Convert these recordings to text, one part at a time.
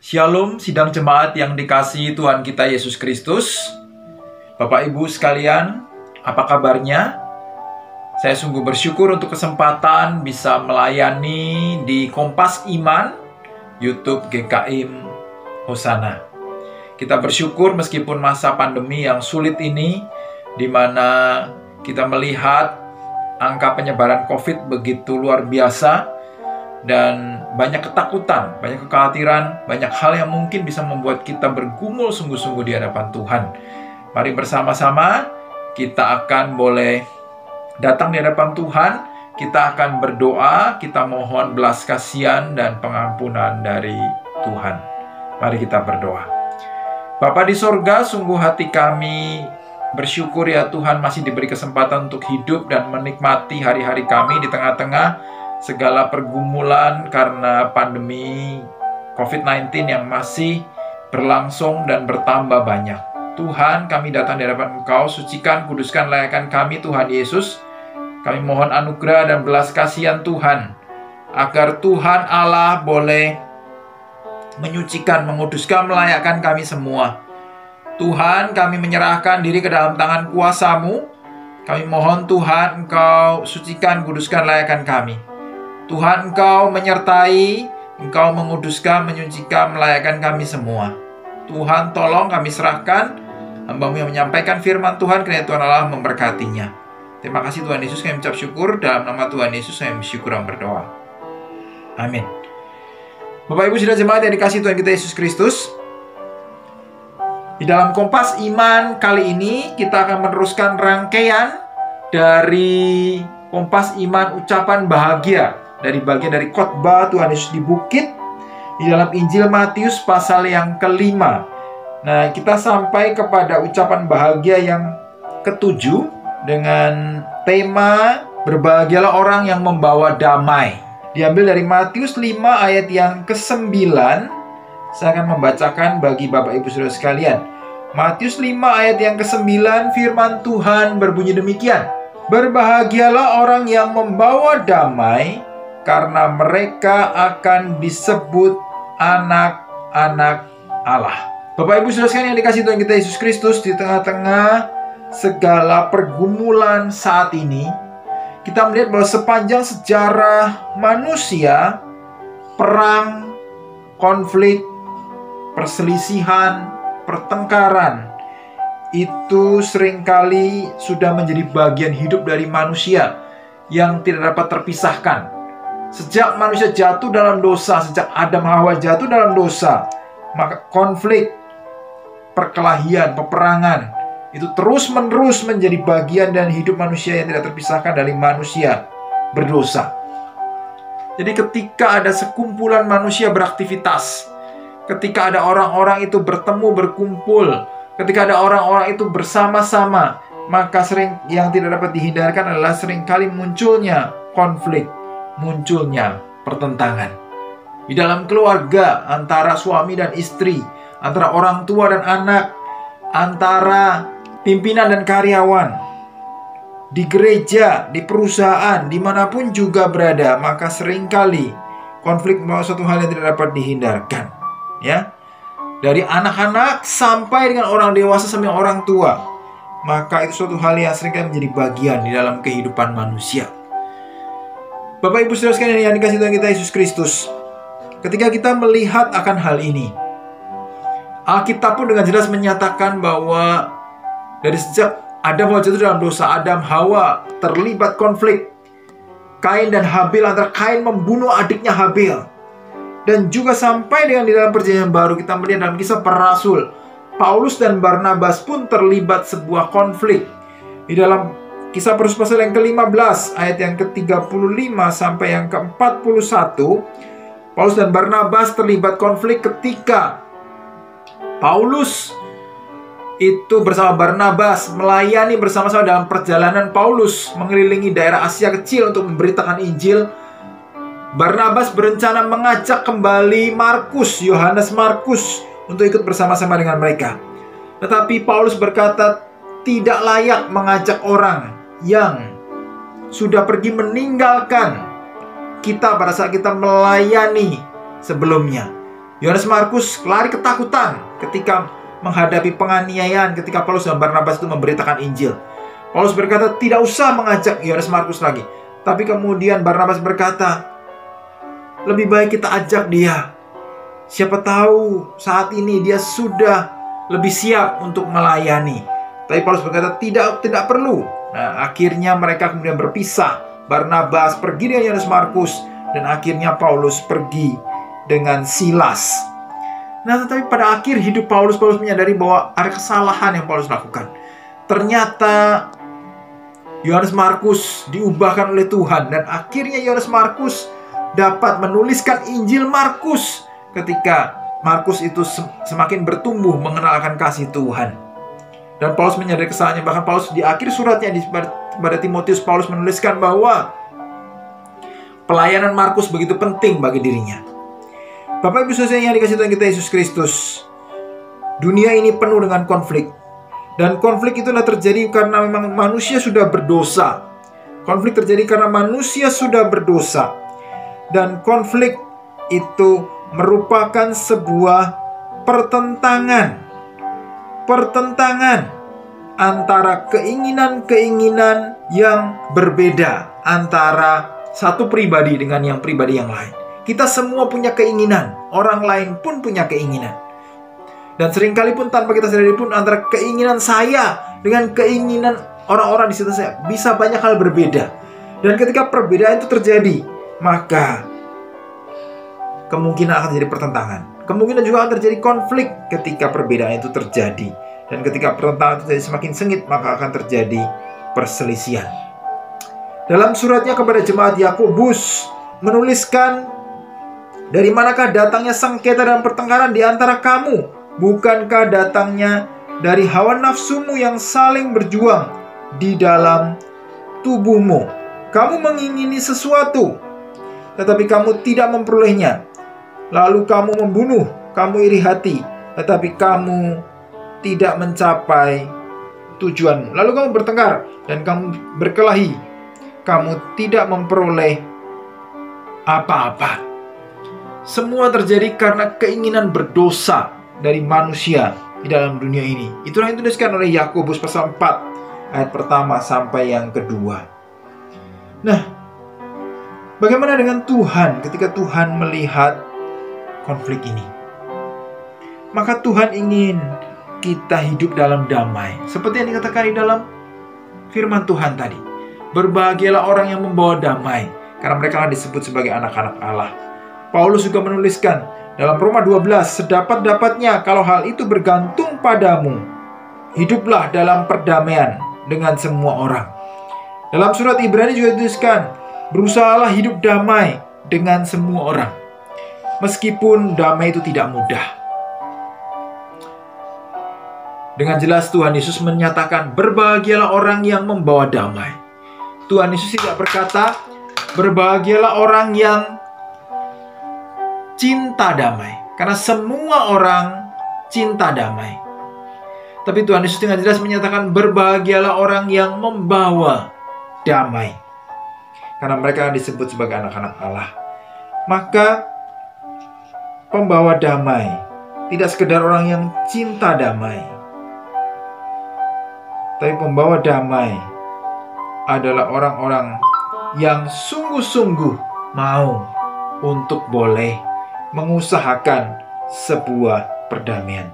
Shalom sidang jemaat yang dikasihi Tuhan kita Yesus Kristus. Bapak Ibu sekalian, apa kabarnya? Saya sungguh bersyukur untuk kesempatan bisa melayani di Kompas Iman, YouTube GKIM Hosana. Kita bersyukur meskipun masa pandemi yang sulit ini, di mana kita melihat angka penyebaran COVID begitu luar biasa, dan banyak ketakutan, banyak kekhawatiran, banyak hal yang mungkin bisa membuat kita bergumul sungguh-sungguh di hadapan Tuhan. Mari bersama-sama kita akan boleh datang di hadapan Tuhan. Kita akan berdoa, kita mohon belas kasihan dan pengampunan dari Tuhan. Mari kita berdoa. Bapa di sorga, sungguh hati kami bersyukur ya Tuhan masih diberi kesempatan untuk hidup dan menikmati hari-hari kami di tengah-tengah segala pergumulan karena pandemi COVID-19 yang masih berlangsung dan bertambah banyak. Tuhan, kami datang di hadapan Engkau, sucikan, kuduskan, layakkan kami Tuhan Yesus. Kami mohon anugerah dan belas kasihan Tuhan, agar Tuhan Allah boleh menyucikan, menguduskan, melayakkan kami semua. Tuhan, kami menyerahkan diri ke dalam tangan kuasa-Mu. Kami mohon Tuhan, Engkau sucikan, kuduskan, layakkan kami. Tuhan, Engkau menyertai, Engkau menguduskan, menyucikan, melayakkan kami semua. Tuhan, tolong kami serahkan hamba-Mu yang menyampaikan firman Tuhan, kiranya Tuhan Allah memberkatinya. Terima kasih Tuhan Yesus, kami ucap syukur. Dalam nama Tuhan Yesus, saya bersyukur dan berdoa. Amin. Bapak Ibu saudara jemaat yang dikasihi Tuhan kita Yesus Kristus, di dalam Kompas Iman kali ini kita akan meneruskan rangkaian dari Kompas Iman ucapan bahagia, dari bagian dari khotbah Tuhan Yesus di bukit di dalam Injil Matius pasal yang kelima. Nah, kita sampai kepada ucapan bahagia yang ketujuh dengan tema berbahagialah orang yang membawa damai. Diambil dari Matius 5 ayat yang ke-9. Saya akan membacakan bagi Bapak Ibu Saudara sekalian. Matius 5 ayat yang ke-9, firman Tuhan berbunyi demikian. Berbahagialah orang yang membawa damai, karena mereka akan disebut anak-anak Allah. Bapak Ibu Saudara sekalian yang dikasihi Tuhan kita Yesus Kristus, di tengah-tengah segala pergumulan saat ini, kita melihat bahwa sepanjang sejarah manusia, perang, konflik, perselisihan, pertengkaran, itu seringkali sudah menjadi bagian hidup dari manusia yang tidak dapat terpisahkan. Sejak manusia jatuh dalam dosa, sejak Adam Hawa jatuh dalam dosa, maka konflik, perkelahian, peperangan itu terus-menerus menjadi bagian dan hidup manusia yang tidak terpisahkan dari manusia berdosa. Jadi ketika ada sekumpulan manusia beraktivitas, ketika ada orang-orang itu bertemu, berkumpul, ketika ada orang-orang itu bersama-sama, maka sering yang tidak dapat dihindarkan adalah seringkali munculnya konflik, munculnya pertentangan. Di dalam keluarga, antara suami dan istri, antara orang tua dan anak, antara pimpinan dan karyawan, di gereja, di perusahaan, dimanapun juga berada, maka seringkali konflik membawa suatu hal yang tidak dapat dihindarkan. Ya, dari anak-anak sampai dengan orang dewasa sampai orang tua, maka itu suatu hal yang seringkali menjadi bagian di dalam kehidupan manusia. Bapak Ibu Saudara sekalian yang dikasihi Tuhan kita Yesus Kristus, ketika kita melihat akan hal ini, Alkitab pun dengan jelas menyatakan bahwa dari sejak Adam Hawa jatuh dalam dosa, Adam Hawa terlibat konflik Kain dan Habil, antara Kain membunuh adiknya Habil. Dan juga sampai dengan di dalam perjanjian baru kita melihat dalam Kisah Para Rasul, Paulus dan Barnabas pun terlibat sebuah konflik. Di dalam Kisah Para Rasul pasal yang ke-15 ayat yang ke-35 sampai yang ke-41, Paulus dan Barnabas terlibat konflik ketika Paulus itu bersama Barnabas melayani bersama-sama dalam perjalanan Paulus mengelilingi daerah Asia Kecil untuk memberitakan Injil. Barnabas berencana mengajak kembali Yohanes Markus untuk ikut bersama-sama dengan mereka. Tetapi Paulus berkata, tidak layak mengajak orang yang sudah pergi meninggalkan kita pada saat kita melayani sebelumnya. Yohanes Markus lari ketakutan ketika menghadapi penganiayaan ketika Paulus dan Barnabas itu memberitakan Injil. Paulus berkata tidak usah mengajak Yohanes Markus lagi. Tapi kemudian Barnabas berkata, lebih baik kita ajak dia. Siapa tahu saat ini dia sudah lebih siap untuk melayani. Tapi Paulus berkata tidak perlu. Nah, akhirnya mereka kemudian berpisah. Barnabas pergi dengan Yohanes Markus dan akhirnya Paulus pergi dengan Silas. Nah, tetapi pada akhir hidup Paulus menyadari bahwa ada kesalahan yang Paulus lakukan. Ternyata Yohanes Markus diubahkan oleh Tuhan dan akhirnya Yohanes Markus dapat menuliskan Injil Markus ketika Markus itu semakin bertumbuh mengenal akan kasih Tuhan. Dan Paulus menyadari kesalahannya. Bahkan Paulus di akhir suratnya pada Timotius, Paulus menuliskan bahwa pelayanan Markus begitu penting bagi dirinya. Bapak Ibu Saudara yang dikasihi Tuhan kita Yesus Kristus, dunia ini penuh dengan konflik. Dan konflik itulah terjadi karena memang manusia sudah berdosa. Konflik terjadi karena manusia sudah berdosa. Dan konflik itu merupakan sebuah pertentangan antara keinginan-keinginan yang berbeda antara satu pribadi dengan yang pribadi yang lain. Kita semua punya keinginan, orang lain pun punya keinginan. Dan seringkali pun tanpa kita sadari pun antara keinginan saya dengan keinginan orang-orang di sekitar saya bisa banyak hal berbeda. Dan ketika perbedaan itu terjadi, maka kemungkinan akan terjadi pertentangan. Kemungkinan juga akan terjadi konflik ketika perbedaan itu terjadi. Dan ketika pertentangan itu terjadi semakin sengit, maka akan terjadi perselisihan. Dalam suratnya kepada jemaat Yakobus menuliskan, dari manakah datangnya sengketa dan pertengkaran di antara kamu? Bukankah datangnya dari hawa nafsumu yang saling berjuang di dalam tubuhmu? Kamu mengingini sesuatu, tetapi kamu tidak memperolehnya. Lalu kamu membunuh, kamu iri hati, tetapi kamu tidak mencapai tujuanmu. Lalu kamu bertengkar dan kamu berkelahi, kamu tidak memperoleh apa-apa. Semua terjadi karena keinginan berdosa dari manusia di dalam dunia ini. Itulah yang dituliskan oleh Yakobus pasal 4 ayat pertama sampai yang kedua. Nah, bagaimana dengan Tuhan ketika Tuhan melihat konflik ini? Maka Tuhan ingin kita hidup dalam damai. Seperti yang dikatakan di dalam firman Tuhan tadi. Berbahagialah orang yang membawa damai, karena mereka akan disebut sebagai anak-anak Allah. Paulus juga menuliskan dalam Roma 12, sedapat-dapatnya kalau hal itu bergantung padamu, hiduplah dalam perdamaian dengan semua orang. Dalam surat Ibrani juga dituliskan, berusahalah hidup damai dengan semua orang. Meskipun damai itu tidak mudah. Dengan jelas Tuhan Yesus menyatakan, berbahagialah orang yang membawa damai. Tuhan Yesus tidak berkata, berbahagialah orang yang cinta damai. Karena semua orang cinta damai. Tapi Tuhan Yesus dengan jelas menyatakan, berbahagialah orang yang membawa damai. Karena mereka disebut sebagai anak-anak Allah. Maka pembawa damai tidak sekedar orang yang cinta damai, tapi pembawa damai adalah orang-orang yang sungguh-sungguh mau untuk boleh mengusahakan sebuah perdamaian.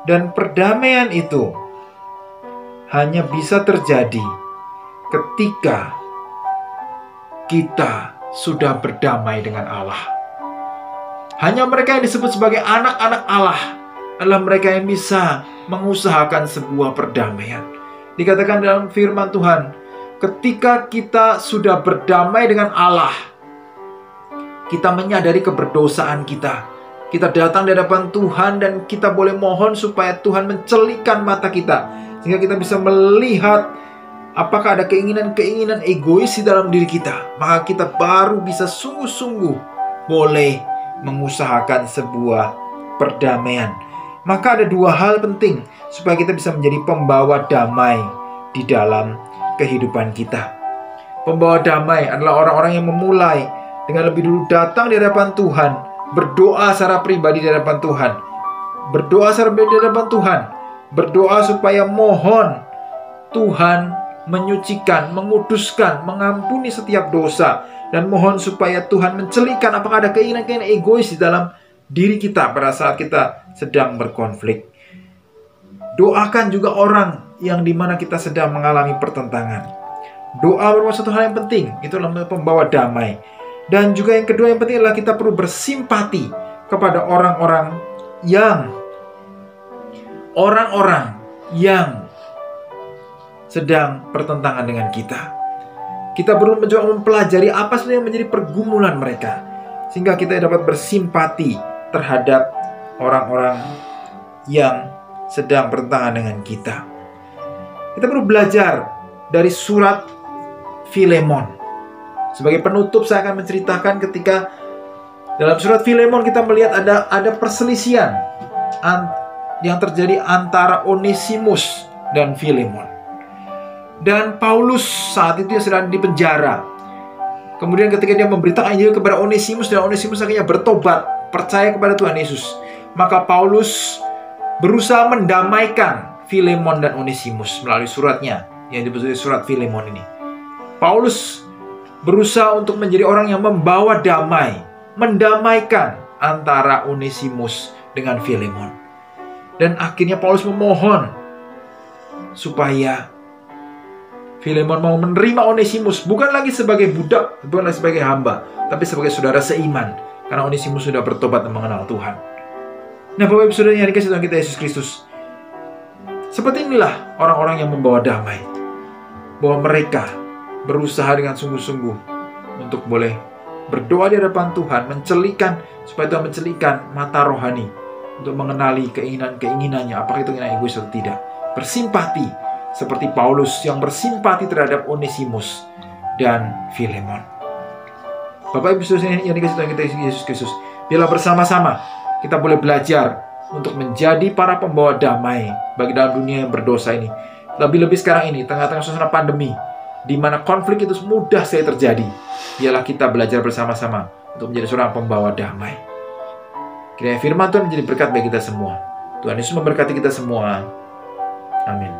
Dan perdamaian itu hanya bisa terjadi ketika kita sudah berdamai dengan Allah. Hanya mereka yang disebut sebagai anak-anak Allah adalah mereka yang bisa mengusahakan sebuah perdamaian. Dikatakan dalam firman Tuhan, ketika kita sudah berdamai dengan Allah, kita menyadari keberdosaan kita. Kita datang di hadapan Tuhan dan kita boleh mohon supaya Tuhan mencelikkan mata kita, sehingga kita bisa melihat apakah ada keinginan-keinginan egois di dalam diri kita. Maka kita baru bisa sungguh-sungguh boleh mengusahakan sebuah perdamaian. Maka ada dua hal penting supaya kita bisa menjadi pembawa damai di dalam kehidupan kita. Pembawa damai adalah orang-orang yang memulai dengan lebih dulu datang di hadapan Tuhan berdoa secara pribadi di hadapan Tuhan. Berdoa secara pribadi di hadapan Tuhan. Berdoa supaya mohon Tuhan menyucikan, menguduskan, mengampuni setiap dosa. Dan mohon supaya Tuhan mencelikan apakah ada keinginan-keinginan egois di dalam diri kita pada saat kita sedang berkonflik. Doakan juga orang yang dimana kita sedang mengalami pertentangan. Doa merupakan satu hal yang penting. Itu adalah pembawa damai. Dan juga yang kedua yang penting adalah kita perlu bersimpati kepada orang-orang yang sedang pertentangan dengan kita. Kita perlu mencoba mempelajari apa sebenarnya yang menjadi pergumulan mereka, sehingga kita dapat bersimpati terhadap orang-orang yang sedang bertentangan dengan kita. Kita perlu belajar dari surat Filemon. Sebagai penutup saya akan menceritakan ketika dalam surat Filemon kita melihat ada perselisihan yang terjadi antara Onesimus dan Filemon. Dan Paulus saat itu sedang di penjara. Kemudian ketika dia memberitakan Injil kepada Onesimus, dan Onesimus akhirnya bertobat, percaya kepada Tuhan Yesus, maka Paulus berusaha mendamaikan Filemon dan Onesimus melalui suratnya yang disebut surat Filemon ini. Paulus berusaha untuk menjadi orang yang membawa damai, mendamaikan antara Onesimus dengan Filemon. Dan akhirnya Paulus memohon supaya Filemon mau menerima Onesimus bukan lagi sebagai budak, bukan lagi sebagai hamba, tapi sebagai saudara seiman, karena Onesimus sudah bertobat dan mengenal Tuhan. Nah, Bapak Ibu Saudara yang dikasihi Tuhan kita Yesus Kristus, seperti inilah orang-orang yang membawa damai, bahwa mereka berusaha dengan sungguh-sungguh untuk boleh berdoa di hadapan Tuhan, supaya Tuhan mencelikan mata rohani untuk mengenali keinginan-keinginannya, apakah itu keinginan egois atau tidak. Bersimpati seperti Paulus yang bersimpati terhadap Onesimus dan Filemon. Bapak Ibu Saudara yang dikasihi Tuhan kita Yesus Kristus, biarlah bersama-sama kita boleh belajar untuk menjadi para pembawa damai bagi dalam dunia yang berdosa ini. Lebih-lebih sekarang ini, tengah-tengah suasana pandemi, di mana konflik itu mudah saja terjadi. Biarlah kita belajar bersama-sama untuk menjadi seorang pembawa damai. Kiranya firman Tuhan menjadi berkat bagi kita semua. Tuhan Yesus memberkati kita semua. Amin.